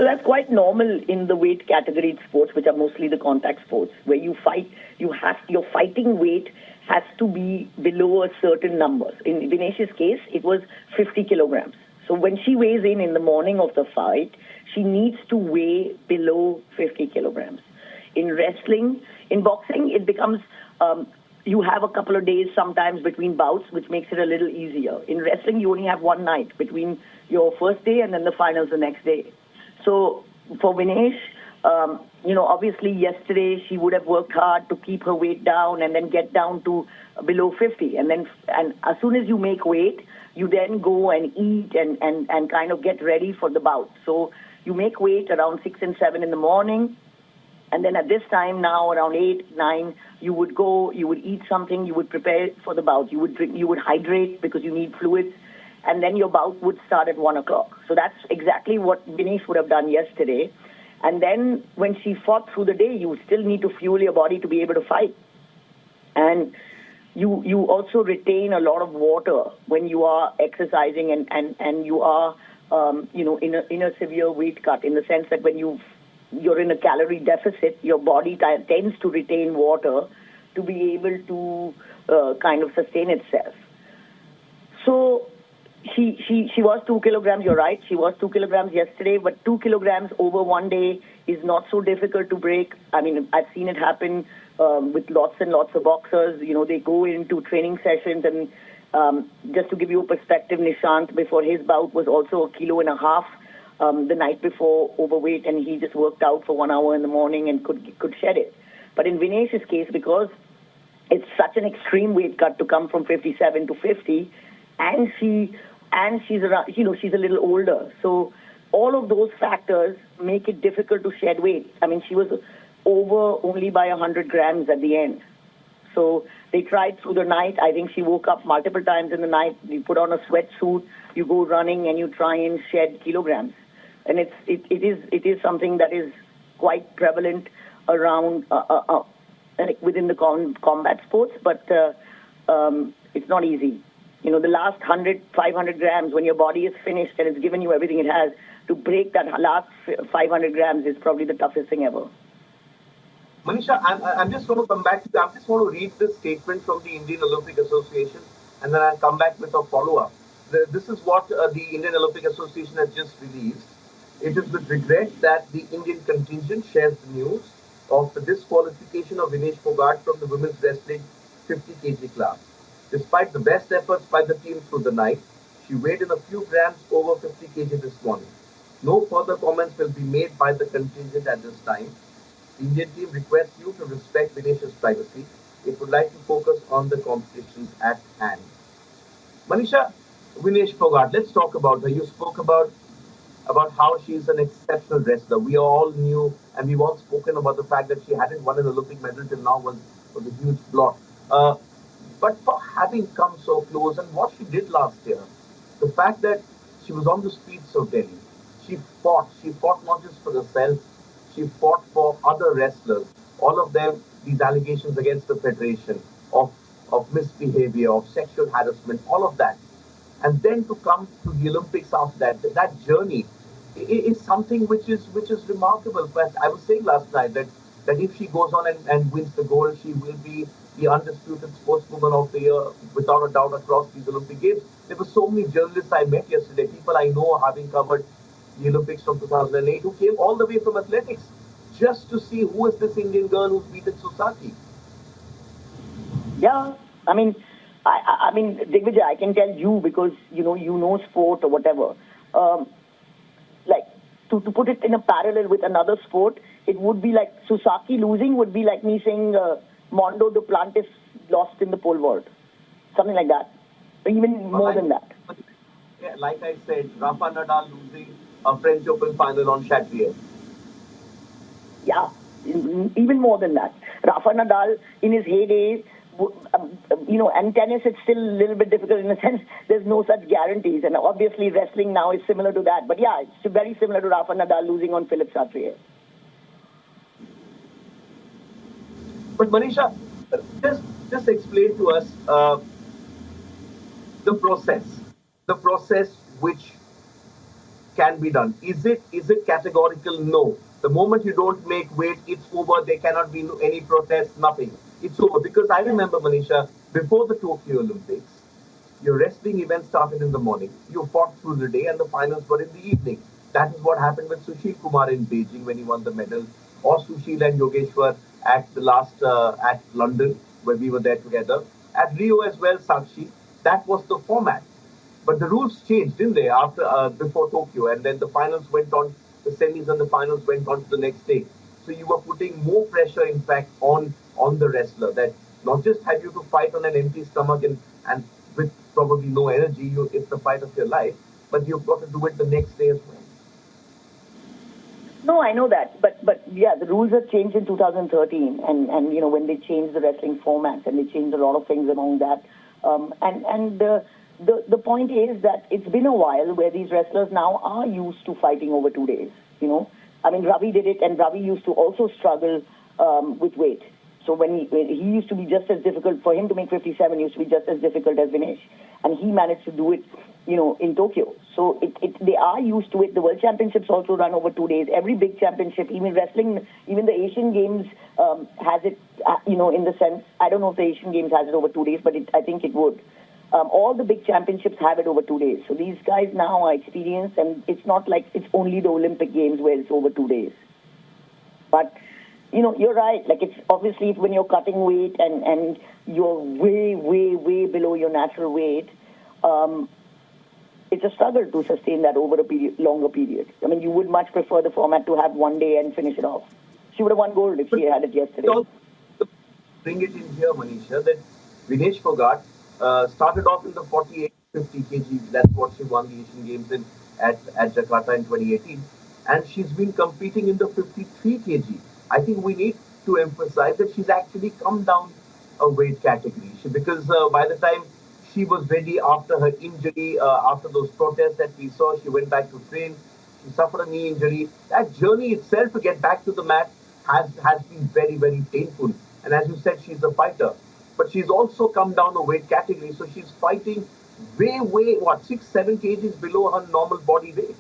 So that's quite normal in the weight category sports, which are mostly the contact sports, where you fight, your fighting weight has to be below a certain number. In Vinesh's case, it was 50 kilograms. So when she weighs in the morning of the fight, she needs to weigh below 50 kilograms. In wrestling, in boxing, it becomes, you have a couple of days sometimes between bouts, which makes it a little easier. In wrestling, you only have one night between your first day and then the finals the next day. So for Vinesh, obviously yesterday she would have worked hard to keep her weight down and then get down to below 50. And as soon as you make weight, you then go and eat and kind of get ready for the bout. So you make weight around 6 and 7 in the morning. And then at this time now, around 8, 9, you would go, you would eat something, you would prepare for the bout. You would drink, you would hydrate because you need fluids. And then your bout would start at 1 o'clock. So that's exactly what Vinesh would have done yesterday. And then when she fought through the day, you still need to fuel your body to be able to fight. And you also retain a lot of water when you are exercising and you are, in a severe weight cut, in the sense that when you're in a calorie deficit, your body tends to retain water to be able to kind of sustain itself. So she was 2 kilograms, you're right. She was 2 kilograms yesterday, but 2 kilograms over one day is not so difficult to break. I mean, I've seen it happen with lots and lots of boxers. They go into training sessions and just to give you a perspective, Nishant, before his bout, was also 1.5 kilos the night before, overweight, and he just worked out for 1 hour in the morning and could shed it. But in Vinesh's case, because it's such an extreme weight cut to come from 57 to 50, and she's around, she's a little older. So all of those factors make it difficult to shed weight. I mean, she was over only by 100 grams at the end. So they tried through the night. I think she woke up multiple times in the night. You put on a sweatsuit, you go running, and you try and shed kilograms. And it is something that is quite prevalent around within the combat sports, but it's not easy. The last 100, 500 grams, when your body is finished and it's given you everything it has, to break that last 500 grams is probably the toughest thing ever. Manisha, I'm just going to come back to you. I just want to read this statement from the Indian Olympic Association, and then I'll come back with a follow-up. This is what the Indian Olympic Association has just released. It is with regret that the Indian contingent shares the news of the disqualification of Vinesh Phogat from the women's wrestling 50 kg class. Despite the best efforts by the team through the night, she weighed in a few grams over 50 kg this morning. No further comments will be made by the contingent at this time. The Indian team requests you to respect Vinesh's privacy. It would like to focus on the competitions at hand. Manisha, Vinesh Phogat, let's talk about her. You spoke about how she's an exceptional wrestler. We all knew, and we've all spoken about the fact that she hadn't won an Olympic medal till now was a huge blot. But for having come so close, and what she did last year, the fact that she was on the streets of Delhi, she fought not just for herself, she fought for other wrestlers, all of them, these allegations against the federation of misbehavior, of sexual harassment, all of that. And then to come to the Olympics after that journey is something which is remarkable. But I was saying last night that if she goes on and wins the gold, she will be the undisputed sportswoman of the year, without a doubt, across these Olympic Games. There were so many journalists I met yesterday, people I know having covered the Olympics from 2008, who came all the way from athletics just to see who is this Indian girl who's beaten Susaki. Yeah, I mean, Digvijay, I can tell you because you know sport or whatever. Like to put it in a parallel with another sport, it would be like Susaki losing would be like me saying Mondo Duplantis lost in the pole vault, something like that, or even more than that. Yeah, like I said, Rafa Nadal losing a French Open final on Chatrier. Yeah, even more than that. Rafa Nadal in his heyday. And tennis, it's still a little bit difficult in the sense there's no such guarantees. And obviously wrestling now is similar to that. But yeah, it's very similar to Rafa Nadal losing on Philippe Chatrier. But Manisha, just explain to us the process which can be done. Is it categorical? No. The moment you don't make weight, it's over. There cannot be any protest, nothing. It's over. Because I remember, Manisha, before the Tokyo Olympics, your wrestling event started in the morning. You fought through the day, and the finals were in the evening. That is what happened with Sushil Kumar in Beijing when he won the medal, or Sushil and Yogeshwar at the last at London where we were there together. At Rio as well, Sakshi. That was the format. But the rules changed, didn't they, after before Tokyo, and then the finals went on, the semis and the finals went on to the next day. So you were putting more pressure, in fact, on the wrestler that not just have you to fight on an empty stomach and with probably no energy, it's the fight of your life, but you've got to do it the next day as well. No, I know that, but yeah, the rules have changed in 2013, and when they changed the wrestling formats and they changed a lot of things along that, and the point is that it's been a while where these wrestlers now are used to fighting over 2 days. I mean, Ravi did it, and Ravi used to also struggle with weight. So when he used to be just as difficult for him to make 57, used to be just as difficult as Vinesh, and he managed to do it, in Tokyo. So they are used to it. The World Championships also run over 2 days. Every big championship, even wrestling, even the Asian Games has it, in the sense. I don't know if the Asian Games has it over 2 days, but I think it would. All the big championships have it over 2 days. So these guys now are experienced, and it's not like it's only the Olympic Games where it's over 2 days. But you're right. Like, it's obviously when you're cutting weight and you're way, way, way below your natural weight, it's a struggle to sustain that over a longer period. I mean, you would much prefer the format to have 1 day and finish it off. She would have won gold if she had it yesterday. Bring it in here, Manisha, that Vinesh Phogat started off in the 48 50 kg. That's what she won the Asian Games in at Jakarta in 2018. And she's been competing in the 53 kg. I think we need to emphasize that she's actually come down a weight category. Because by the time she was ready after her injury, after those protests that we saw, she went back to train. She suffered a knee injury. That journey itself to get back to the mat has been very, very painful. And as you said, she's a fighter. But she's also come down a weight category. So she's fighting way, 6, 7 kgs below her normal body weight.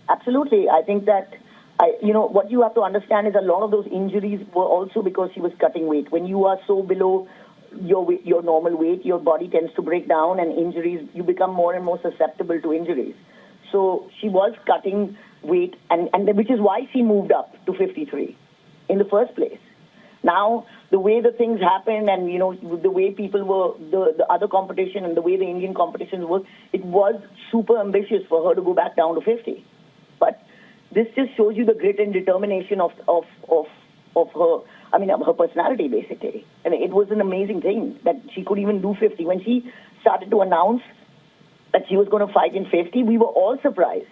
Absolutely. I think that, what you have to understand is a lot of those injuries were also because she was cutting weight. When you are so below your normal weight, your body tends to break down, and injuries, you become more and more susceptible to injuries. So she was cutting weight, and which is why she moved up to 53 in the first place. Now, the way the things happened and, the way people were, the other competition and the way the Indian competitions work, it was super ambitious for her to go back down to 50. But this just shows you the grit and determination of her, her personality, basically. And it was an amazing thing that she could even do 50. When she started to announce that she was going to fight in 50, we were all surprised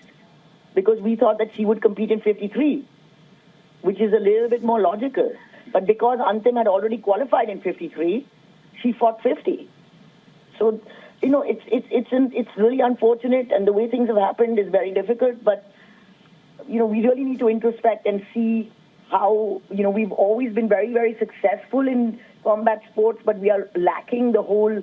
because we thought that she would compete in 53, which is a little bit more logical. But because Antim had already qualified in 53, she fought 50. So, it's really unfortunate, and the way things have happened is very difficult. But, we really need to introspect and see how, we've always been very, very successful in combat sports, but we are lacking the whole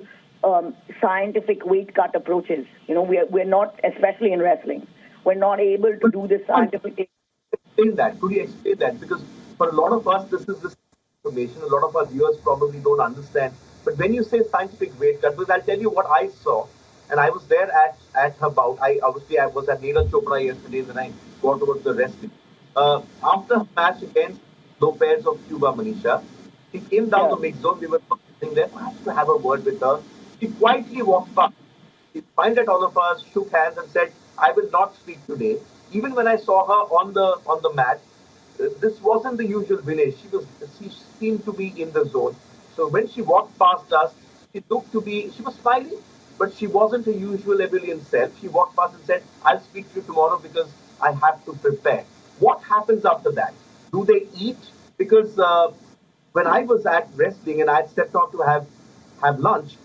scientific weight cut approaches. We're not, especially in wrestling, we're not able to do this scientific. Explain that. Could you explain that? Because for a lot of us, this is this information. A lot of our viewers probably don't understand. But when you say scientific weight cut, because I'll tell you what I saw, and I was there at her bout. I was at Neeraj Chopra yesterday, and I got over the wrestling. After her match against Lopez of Cuba, Manisha, she came down the mix zone. We were sitting there. I had to have a word with her. She quietly walked past. She smiled at all of us, shook hands, and said, "I will not speak today." Even when I saw her on the mat, this wasn't the usual Vinesh. She seemed to be in the zone. So when she walked past us, she was smiling, but she wasn't her usual ebullient self. She walked past and said, "I'll speak to you tomorrow because I have to prepare." What happens after that? Do they eat? Because when I was at wrestling and I stepped out to have lunch,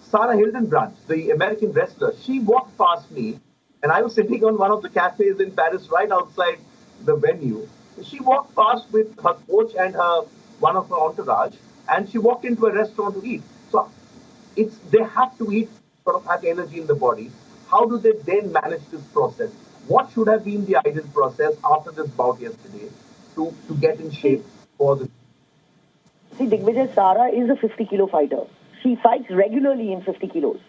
Sarah Hildenbrand, the American wrestler, she walked past me, and I was sitting on one of the cafes in Paris right outside the venue. She walked past with her coach and one of her entourage, and she walked into a restaurant to eat. So they have to eat, sort of have energy in the body. how do they then manage this process? What should have been the ideal process after this bout yesterday to get in shape for the... See, Digvijay, Sara is a 50 kilo fighter. She fights regularly in 50 kilos.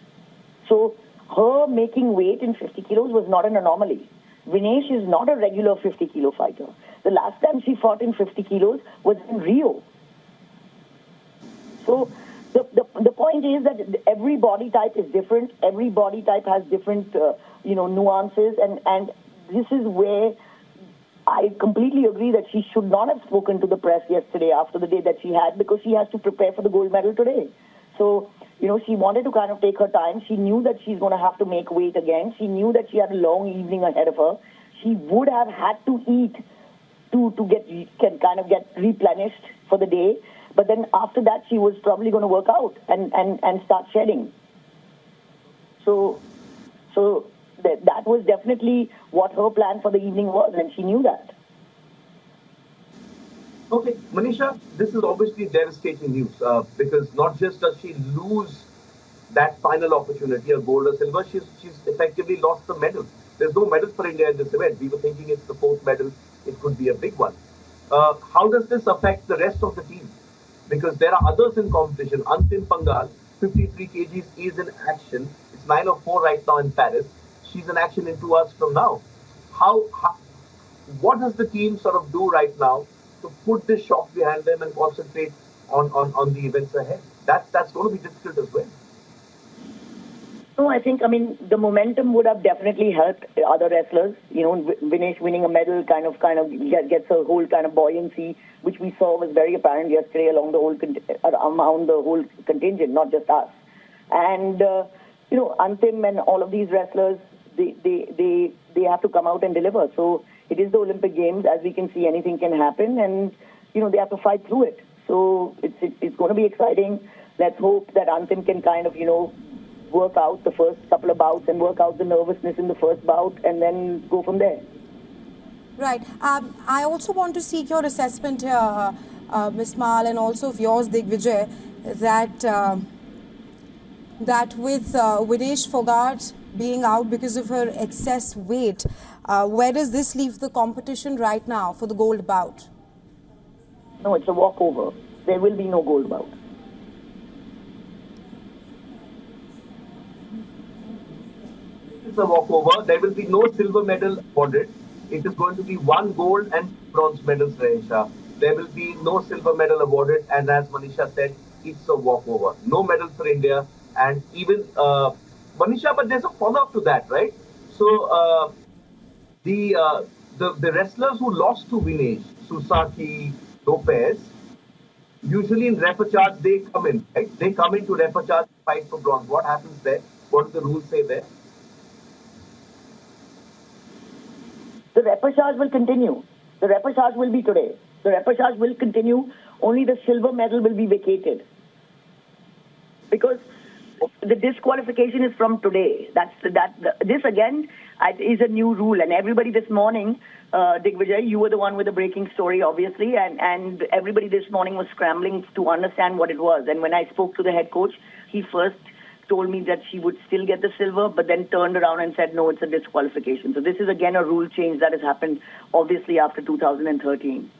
So her making weight in 50 kilos was not an anomaly. Vinesh is not a regular 50 kilo fighter. The last time she fought in 50 kilos was in Rio. So the point is that every body type is different. Every body type has different, nuances. And this is where I completely agree that she should not have spoken to the press yesterday after the day that she had, because she has to prepare for the gold medal today. So, she wanted to kind of take her time. She knew that she's going to have to make weight again. She knew that she had a long evening ahead of her. She would have had to eat to get replenished for the day. But then after that, she was probably going to work out and start shedding. So that was definitely what her plan for the evening was, and she knew that. Okay, Manisha, this is obviously devastating news because not just does she lose that final opportunity, a gold or silver, she's effectively lost the medal. There's no medal for India in this event. We were thinking it's the fourth medal. It could be a big one. How does this affect the rest of the team? Because there are others in competition. Antim Pangal, 53 kgs, is in action. It's 9:04 right now in Paris. She's in action in 2 hours from now. What does the team sort of do right now to put this shock behind them and concentrate on the events ahead? That's going to be difficult as well. No, the momentum would have definitely helped other wrestlers. Vinesh winning a medal kind of gets a whole kind of buoyancy, which we saw was very apparent yesterday among the whole contingent, not just us. And Antim and all of these wrestlers, they have to come out and deliver. So it is the Olympic Games. As we can see, anything can happen, and they have to fight through it. So it's going to be exciting. Let's hope that Antim can kind of work out the first couple of bouts and work out the nervousness in the first bout, and then go from there. Right. I also want to seek your assessment here, Ms. Mal, and also of yours, Digvijay, that with Vinesh Phogat being out because of her excess weight, where does this leave the competition right now for the gold bout? No, it's a walkover. There will be no gold bout. It's a walkover. There will be no silver medal awarded. It is going to be 1 gold and bronze medals, Raisha. There will be no silver medal awarded, and as Manisha said, it's a walkover. No medal for India, and even Manisha, but there's a follow-up to that, right? So the wrestlers who lost to Vinesh, Susaki, Lopez, usually in repechage they come in, right? They come into repechage, fight for bronze. What happens there? What do the rules say there? The repechage will continue. The repechage will be today. The repechage will continue. Only the silver medal will be vacated. Because the disqualification is from today. This again is a new rule. And everybody this morning, Digvijay, you were the one with the breaking story, obviously, and everybody this morning was scrambling to understand what it was. And when I spoke to the head coach, he first told me that she would still get the silver, but then turned around and said, no, it's a disqualification. So this is again a rule change that has happened, obviously, after 2013.